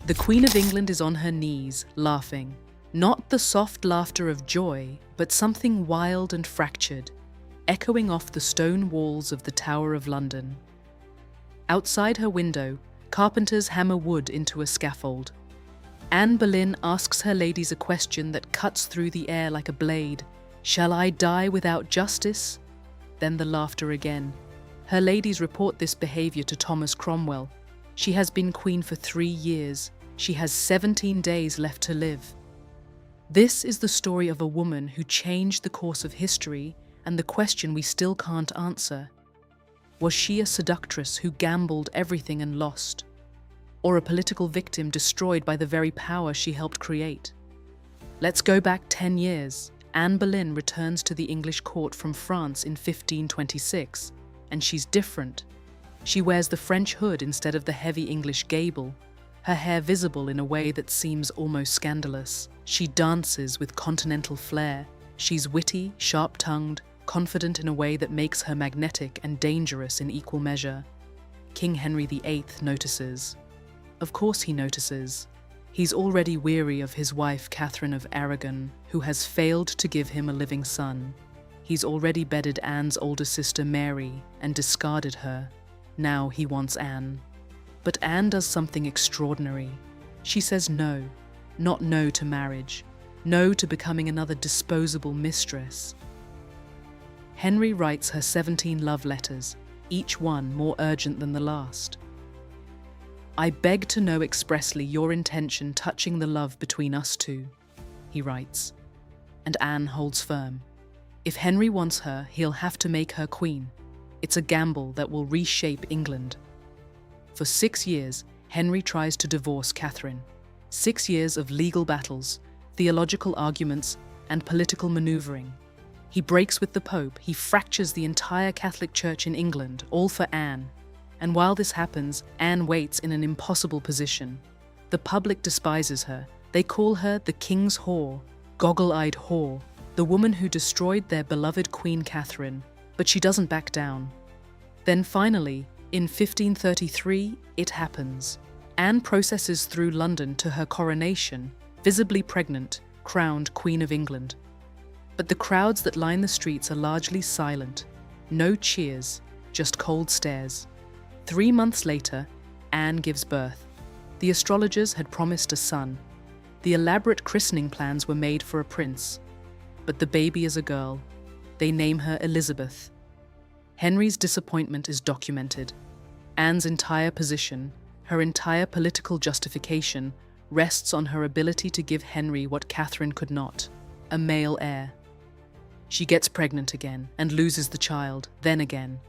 The Queen of England is on her knees, laughing. Not the soft laughter of joy, but something wild and fractured, echoing off the stone walls of the Tower of London. Outside her window, carpenters hammer wood into a scaffold. Anne Boleyn asks her ladies a question that cuts through the air like a blade. "Shall I die without justice?" Then the laughter again. Her ladies report this behavior to Thomas Cromwell. She has been queen for 3 years. She has 17 days left to live. This is the story of a woman who changed the course of history, and the question we still can't answer. Was she a seductress who gambled everything and lost? Or a political victim destroyed by the very power she helped create? Let's go back 10 years. Anne Boleyn returns to the English court from France in 1526, and she's different. She wears the French hood instead of the heavy English gable, her hair visible in a way that seems almost scandalous. She dances with continental flair. She's witty, sharp-tongued, confident in a way that makes her magnetic and dangerous in equal measure. King Henry VIII notices. Of course he notices. He's already weary of his wife Catherine of Aragon, who has failed to give him a living son. He's already bedded Anne's older sister Mary and discarded her. Now he wants Anne. But Anne does something extraordinary. She says no, not no to marriage, no to becoming another disposable mistress. Henry writes her 17 love letters, each one more urgent than the last. "I beg to know expressly your intention touching the love between us two," he writes. And Anne holds firm. If Henry wants her, he'll have to make her queen. It's a gamble that will reshape England. For 6 years, Henry tries to divorce Catherine. 6 years of legal battles, theological arguments, and political maneuvering. He breaks with the Pope, he fractures the entire Catholic Church in England, all for Anne. And while this happens, Anne waits in an impossible position. The public despises her. They call her the King's whore, goggle-eyed whore, the woman who destroyed their beloved Queen Catherine. But she doesn't back down. Then finally, in 1533, it happens. Anne processes through London to her coronation, visibly pregnant, crowned Queen of England. But the crowds that line the streets are largely silent. No cheers, just cold stares. 3 months later, Anne gives birth. The astrologers had promised a son. The elaborate christening plans were made for a prince. But the baby is a girl. They name her Elizabeth. Henry's disappointment is documented. Anne's entire position, her entire political justification, rests on her ability to give Henry what Catherine could not, a male heir. She gets pregnant again and loses the child, then again.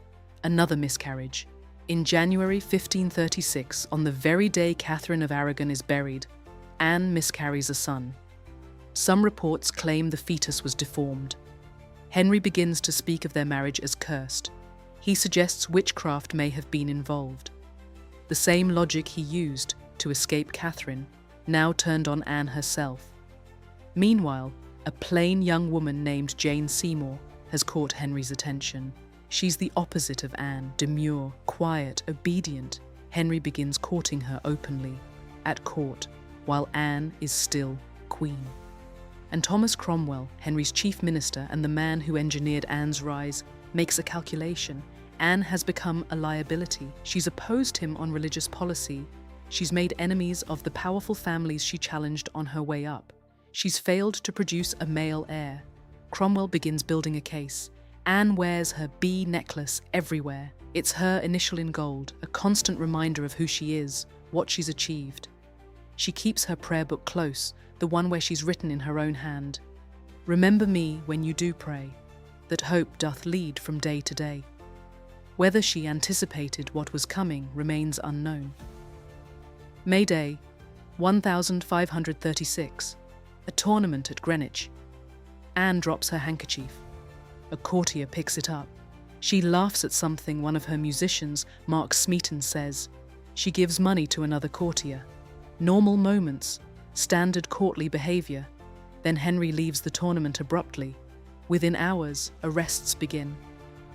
Another miscarriage. In January 1536, on the very day Catherine of Aragon is buried, Anne miscarries a son. Some reports claim the fetus was deformed. Henry begins to speak of their marriage as cursed. He suggests witchcraft may have been involved. The same logic he used to escape Catherine now turned on Anne herself. Meanwhile, a plain young woman named Jane Seymour has caught Henry's attention. She's the opposite of Anne, demure, quiet, obedient. Henry begins courting her openly, at court, while Anne is still queen. And Thomas Cromwell, Henry's chief minister and the man who engineered Anne's rise, makes a calculation. Anne has become a liability. She's opposed him on religious policy. She's made enemies of the powerful families she challenged on her way up. She's failed to produce a male heir. Cromwell begins building a case. Anne wears her bee necklace everywhere. It's her initial in gold, a constant reminder of who she is, what she's achieved. She keeps her prayer book close, the one where she's written in her own hand, "Remember me when you do pray, that hope doth lead from day to day." Whether she anticipated what was coming remains unknown. May Day, 1536. A tournament at Greenwich. Anne drops her handkerchief. A courtier picks it up. She laughs at something one of her musicians, Mark Smeaton, says. She gives money to another courtier. Normal moments, standard courtly behaviour. Then Henry leaves the tournament abruptly. Within hours, arrests begin.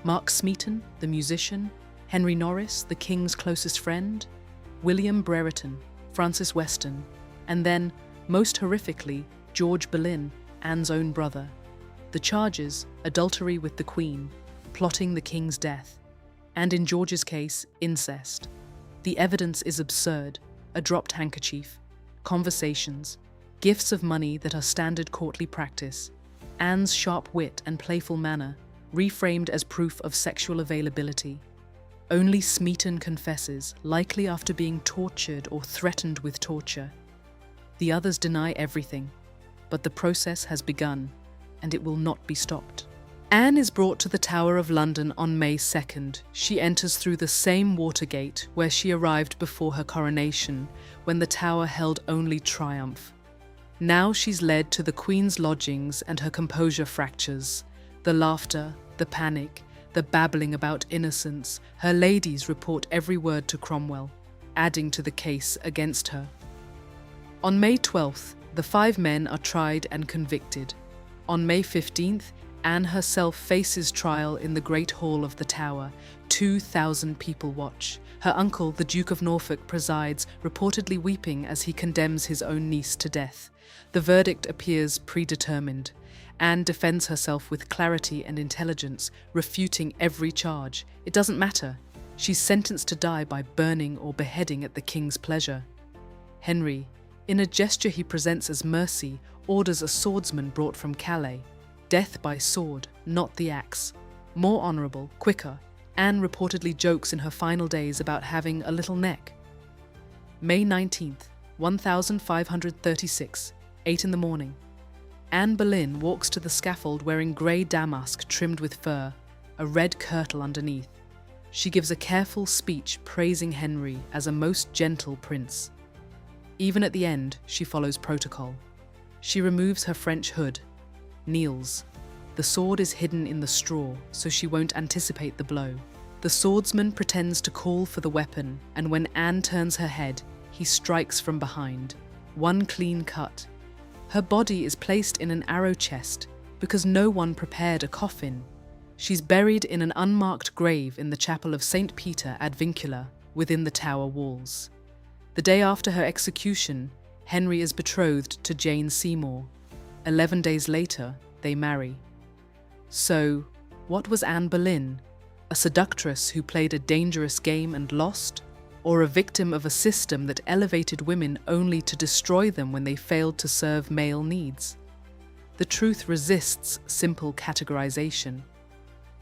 Mark Smeaton, the musician, Henry Norris, the king's closest friend, William Brereton, Francis Weston, and then, most horrifically, George Boleyn, Anne's own brother. The charges: adultery with the Queen, plotting the king's death, and in George's case, incest. The evidence is absurd: a dropped handkerchief, conversations, gifts of money that are standard courtly practice, Anne's sharp wit and playful manner, reframed as proof of sexual availability. Only Smeaton confesses, likely after being tortured or threatened with torture. The others deny everything, but the process has begun, and it will not be stopped. Anne is brought to the Tower of London on May 2nd. She enters through the same Watergate where she arrived before her coronation, when the Tower held only triumph. Now she's led to the Queen's lodgings and her composure fractures. The laughter, the panic, the babbling about innocence, her ladies report every word to Cromwell, adding to the case against her. On May 12th, the 5 men are tried and convicted. On May 15th, Anne herself faces trial in the Great Hall of the Tower. 2,000 people watch. Her uncle, the Duke of Norfolk, presides, reportedly weeping as he condemns his own niece to death. The verdict appears predetermined. Anne defends herself with clarity and intelligence, refuting every charge. It doesn't matter. She's sentenced to die by burning or beheading at the king's pleasure. Henry, in a gesture he presents as mercy, orders a swordsman brought from Calais. Death by sword, not the axe. More honourable, quicker. Anne reportedly jokes in her final days about having a little neck. May 19th, 1536, 8 in the morning. Anne Boleyn walks to the scaffold wearing grey damask trimmed with fur, a red kirtle underneath. She gives a careful speech praising Henry as a most gentle prince. Even at the end, she follows protocol. She removes her French hood, kneels. The sword is hidden in the straw, so she won't anticipate the blow. The swordsman pretends to call for the weapon, and when Anne turns her head, he strikes from behind. One clean cut. Her body is placed in an arrow chest because no one prepared a coffin. She's buried in an unmarked grave in the chapel of St. Peter ad Vincula within the Tower walls. The day after her execution, Henry is betrothed to Jane Seymour. 11 days later, they marry. So, what was Anne Boleyn? A seductress who played a dangerous game and lost? Or a victim of a system that elevated women only to destroy them when they failed to serve male needs? The truth resists simple categorization.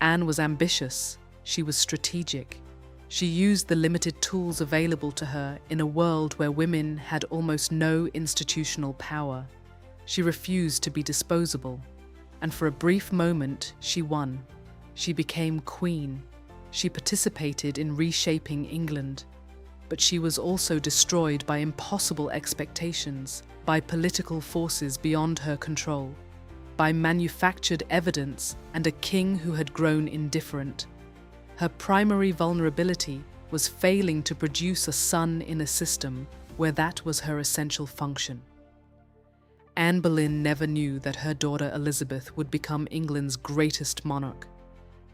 Anne was ambitious. She was strategic. She used the limited tools available to her in a world where women had almost no institutional power. She refused to be disposable, and for a brief moment, she won. She became queen. She participated in reshaping England. But she was also destroyed by impossible expectations, by political forces beyond her control, by manufactured evidence and a king who had grown indifferent. Her primary vulnerability was failing to produce a son in a system where that was her essential function. Anne Boleyn never knew that her daughter Elizabeth would become England's greatest monarch,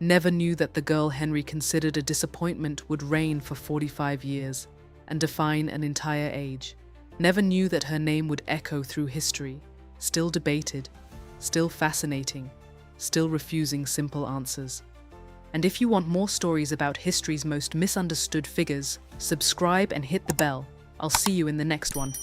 never knew that the girl Henry considered a disappointment would reign for 45 years and define an entire age, never knew that her name would echo through history, still debated, still fascinating, still refusing simple answers. And if you want more stories about history's most misunderstood figures, subscribe and hit the bell. I'll see you in the next one.